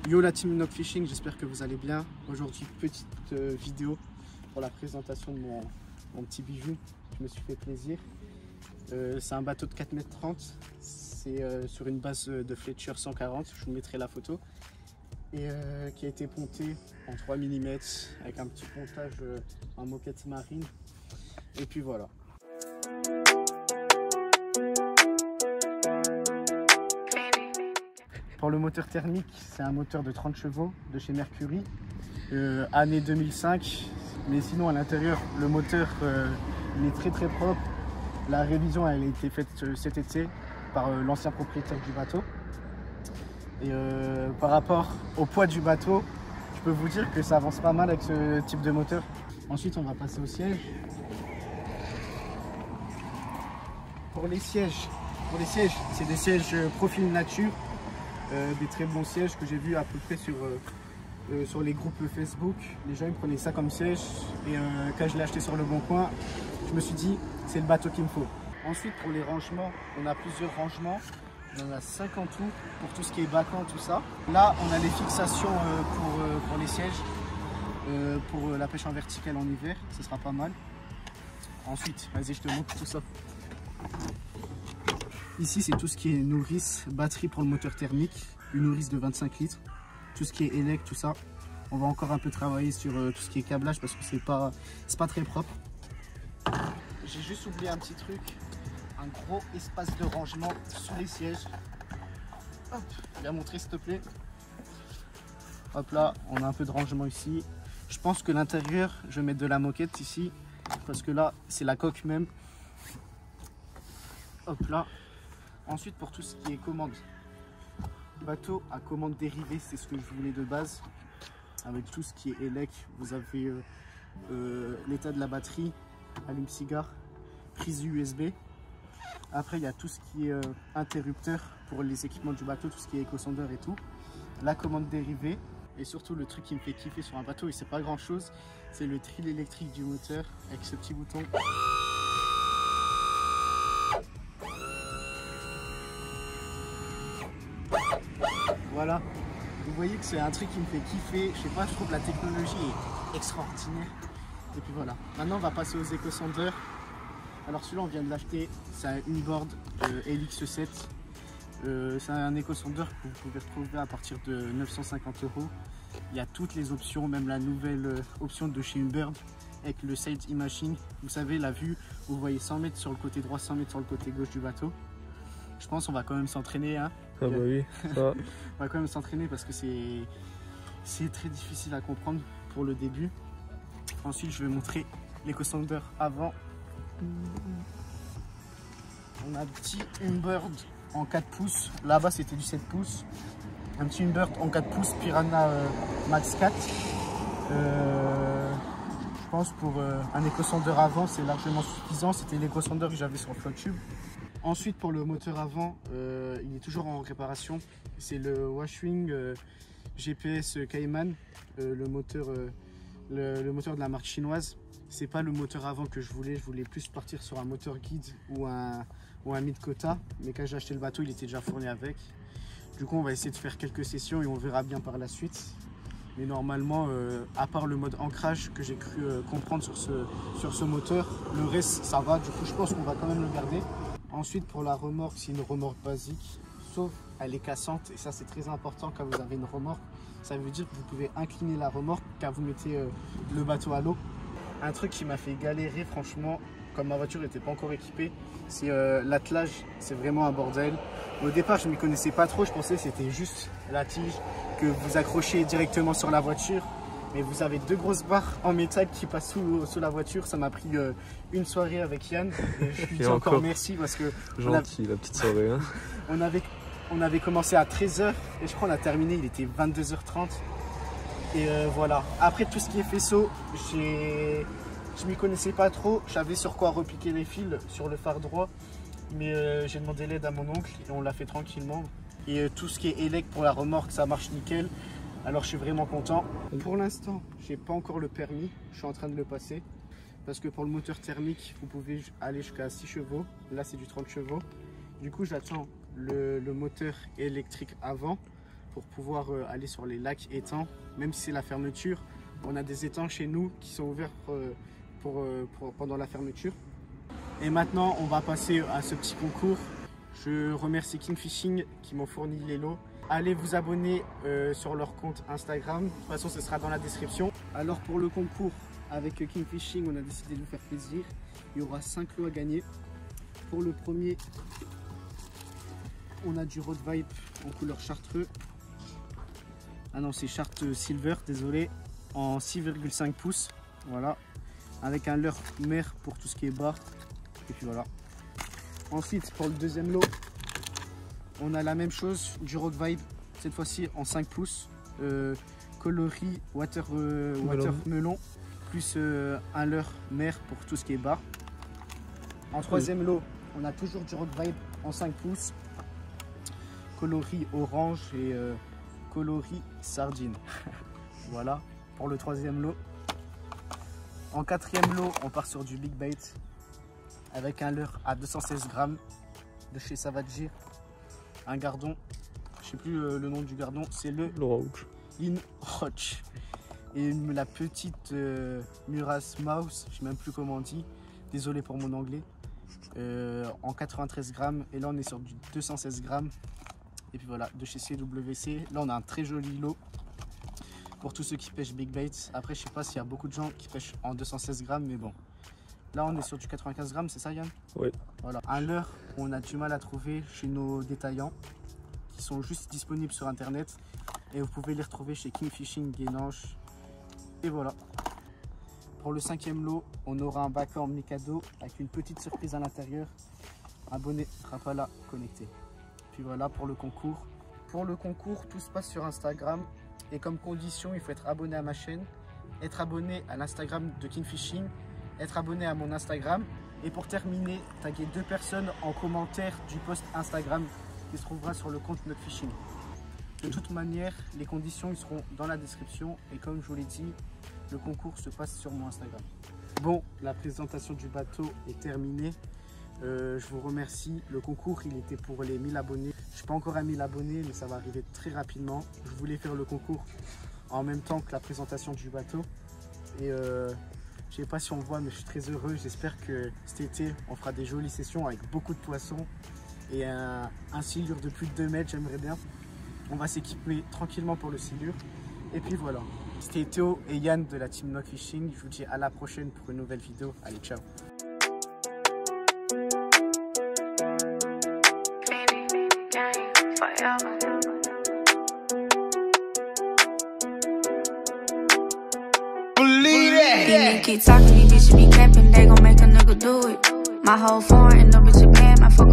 Yo la team Inox Fishing, j'espère que vous allez bien. Aujourd'hui, petite vidéo pour la présentation de mon petit bijou. Je me suis fait plaisir. C'est un bateau de 4,30 m. C'est sur une base de Fletcher 140, je vous mettrai la photo. Et qui a été ponté en 3 mm avec un petit pontage en moquette marine. Et puis voilà. Pour le moteur thermique, c'est un moteur de 30 chevaux de chez Mercury, année 2005. Mais sinon à l'intérieur, le moteur il est très propre. La révision elle a été faite cet été par l'ancien propriétaire du bateau. Et par rapport au poids du bateau, je peux vous dire que ça avance pas mal avec ce type de moteur. Ensuite on va passer au siège. Pour les sièges, c'est des sièges profil nature. Des très bons sièges que j'ai vus à peu près sur les groupes Facebook. Les gens ils prenaient ça comme siège et quand je l'ai acheté sur le bon coin, je me suis dit c'est le bateau qu'il me faut. Ensuite pour les rangements, on a plusieurs rangements. On en a 5 en tout pour tout ce qui est backhand, tout ça. Là on a les fixations pour les sièges, pour la pêche en verticale en hiver, ce sera pas mal. Ensuite, vas-y je te montre tout ça. Ici, c'est tout ce qui est nourrice, batterie pour le moteur thermique, une nourrice de 25 litres, tout ce qui est élec, tout ça. On va encore un peu travailler sur tout ce qui est câblage parce que c'est pas très propre. J'ai juste oublié un petit truc, un gros espace de rangement sous les sièges. Hop, viens montrer s'il te plaît. Hop là, on a un peu de rangement ici. Je pense que l'intérieur, je vais mettre de la moquette ici parce que là, c'est la coque même. Hop là. Ensuite pour tout ce qui est commande, bateau à commande dérivée, c'est ce que je voulais de base. Avec tout ce qui est élec, vous avez l'état de la batterie, allume-cigare, prise USB. Après il y a tout ce qui est interrupteur pour les équipements du bateau, tout ce qui est éco-sondeur et tout. La commande dérivée et surtout le truc qui me fait kiffer sur un bateau et c'est pas grand chose, c'est le trill électrique du moteur avec ce petit bouton. Voilà, vous voyez que c'est un truc qui me fait kiffer, je sais pas, je trouve la technologie est extraordinaire. Et puis voilà, maintenant on va passer aux éco-sondeurs. Alors celui-là on vient de l'acheter, c'est un inboard LX7. C'est un éco-sondeur que vous pouvez retrouver à partir de 950 €. Il y a toutes les options, même la nouvelle option de chez Umbird avec le side imaging. Vous savez, la vue, vous voyez 100 mètres sur le côté droit, 100 mètres sur le côté gauche du bateau. Je pense qu'on va quand même s'entraîner. Hein. Ah bah oui, ça. On va quand même s'entraîner parce que c'est très difficile à comprendre pour le début. Ensuite, je vais montrer l'éco-sondeur avant. On a un petit Umbird en 4 pouces. Là-bas, c'était du 7 pouces. Un petit Umbird en 4 pouces Piranha Max 4. Je pense pour un éco-sondeur avant, c'est largement suffisant. C'était l'éco-sondeur que j'avais sur le FlotTube. Ensuite pour le moteur avant, il est toujours en réparation. C'est le Washwing GPS Cayman, le moteur de la marque chinoise. C'est pas le moteur avant que je voulais plus partir sur un moteur guide ou un mid-quota. Mais quand j'ai acheté le bateau, il était déjà fourni avec. Du coup on va essayer de faire quelques sessions et on verra bien par la suite. Mais normalement, à part le mode ancrage que j'ai cru comprendre sur ce moteur, le reste ça va. Du coup je pense qu'on va quand même le garder. Ensuite pour la remorque, c'est une remorque basique, sauf elle est cassante et ça c'est très important quand vous avez une remorque. Ça veut dire que vous pouvez incliner la remorque quand vous mettez le bateau à l'eau. Un truc qui m'a fait galérer franchement, comme ma voiture n'était pas encore équipée, c'est l'attelage, c'est vraiment un bordel. Au départ je ne m'y connaissais pas trop, je pensais que c'était juste la tige que vous accrochez directement sur la voiture. Mais vous avez 2 grosses barres en métal qui passent sous la voiture. Ça m'a pris une soirée avec Yann. Et je lui dis encore merci parce que... Gentil, la petite soirée. Hein. on avait commencé à 13 h et je crois qu'on a terminé, il était 22 h 30. Et voilà. Après tout ce qui est faisceau, je m'y connaissais pas trop. Je savais sur quoi repiquer les fils sur le phare droit. Mais j'ai demandé l'aide à mon oncle et on l'a fait tranquillement. Et tout ce qui est élec pour la remorque, ça marche nickel. Alors je suis vraiment content. Pour l'instant, j'ai pas encore le permis, je suis en train de le passer. Parce que pour le moteur thermique, vous pouvez aller jusqu'à 6 chevaux. Là, c'est du 30 chevaux. Du coup, j'attends le moteur électrique avant pour pouvoir aller sur les lacs étangs. Même si c'est la fermeture, on a des étangs chez nous qui sont ouverts pendant la fermeture. Et maintenant, on va passer à ce petit concours. Je remercie Kingfishing qui m'ont fourni les lots. Allez vous abonner sur leur compte Instagram. De toute façon, ce sera dans la description. Alors pour le concours avec Kingfishing, on a décidé de vous faire plaisir. Il y aura 5 lots à gagner. Pour le premier, on a du Rod Vibe en couleur chartreux. Ah non, c'est charte silver, désolé. En 6,5 pouces. Voilà. Avec un leurre mer pour tout ce qui est bar. Et puis voilà. Ensuite, pour le deuxième lot, on a la même chose, du Rock Vibe, cette fois-ci en 5 pouces, coloris watermelon, plus un leurre mer pour tout ce qui est bar. En troisième lot, on a toujours du Rock Vibe en 5 pouces, coloris orange et coloris sardine. Voilà pour le troisième lot. En quatrième lot, on part sur du Big Bait avec un leurre à 216 grammes de chez Savage. Un gardon, je sais plus le nom du gardon, c'est le Roach. In Roach. Et la petite Muras Mouse, je sais même plus comment on dit, désolé pour mon anglais, en 93 grammes. Et là on est sur du 216 grammes. Et puis voilà, de chez CWC. Là on a un très joli lot pour tous ceux qui pêchent Big Bait. Après je sais pas s'il y a beaucoup de gens qui pêchent en 216 grammes, mais bon. Là on est sur du 95 grammes, c'est ça Yann? Oui. Voilà, un leurre on a du mal à trouver chez nos détaillants qui sont juste disponibles sur internet et vous pouvez les retrouver chez Kingfishing Guénanche. Et voilà. Pour le cinquième lot, on aura un backhorn Mikado avec une petite surprise à l'intérieur, un bonnet Rapala connecté. Puis voilà pour le concours. Pour le concours, tout se passe sur Instagram et comme condition, il faut être abonné à ma chaîne, être abonné à l'Instagram de Kingfishing, être abonné à mon Instagram. Et pour terminer, taguer 2 personnes en commentaire du post Instagram qui se trouvera sur le compte NotFishing. De toute manière, les conditions ils seront dans la description et comme je vous l'ai dit, le concours se passe sur mon Instagram. Bon, la présentation du bateau est terminée. Je vous remercie. Le concours, il était pour les 1000 abonnés. Je ne suis pas encore à 1000 abonnés, mais ça va arriver très rapidement. Je voulais faire le concours en même temps que la présentation du bateau. Et je sais pas si on le voit, mais je suis très heureux. J'espère que cet été, on fera des jolies sessions avec beaucoup de poissons et un silure de plus de 2 mètres, j'aimerais bien. On va s'équiper tranquillement pour le silure. Et puis voilà. C'était Théo et Yann de la team NotFishing. Je vous dis à la prochaine pour une nouvelle vidéo. Allez, ciao. These niggas keep talking, these bitches be capping, they gon' make a nigga do it. My whole foreign and no bitch a bad, my fuck